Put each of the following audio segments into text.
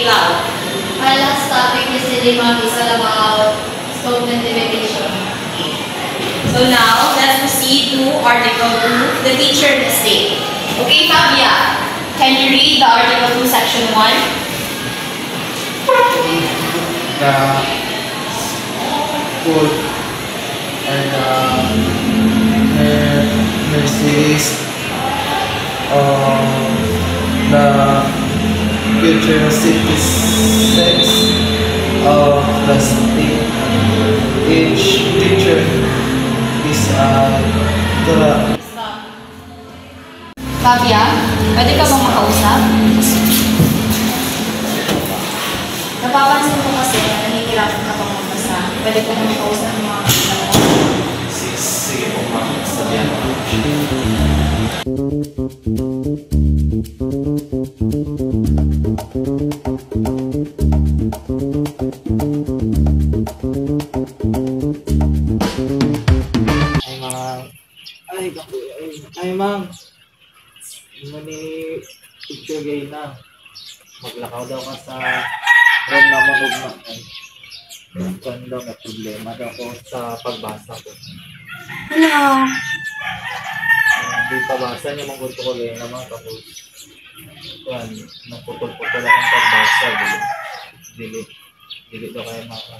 ikaw. Our last topic yesterday, ma'am, is all about scope and limitation. So now, let's proceed to Article 2, the teacher mistake. Okay, Fabia, can you read the Article 2, Section 1? The school and nurses of the future citizens of the state. Each teacher is a Fabia, pwede ka bang makausap? Napapansin ko kasi na nahihirapan ka pang magbasa. Pwede ko bang makausap ng mga kasama ko? Sige po, ma'am. Sabihan ko. Ay, ma'am. Mani picture gay na. Maglakaw daw ka sa room na manog na. Kung daw may problema daw ko sa pagbasa ko. Hello. Hindi pabasa niya mga gusto ko gay naman. Tapos, kung naputol-putol akong pagbasa, dili daw kayo maka.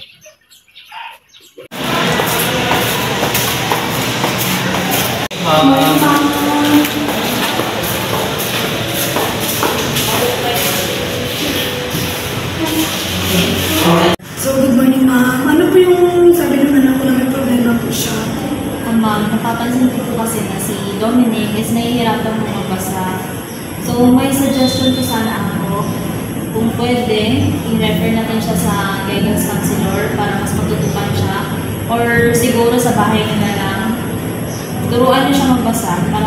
So, good morning, ma'am. Ano po yung sabi ng anak ko na may problema po siya? Ma'am, napapansin ko po kasi na si Dominic is nahihirapan mo magbasa. So, may suggestion po sana ako. Kung pwede, i-refer natin siya sa guidance counselor para mas matutupan siya. Or siguro sa bahay niya na lang, turuan niyo siya magbasa para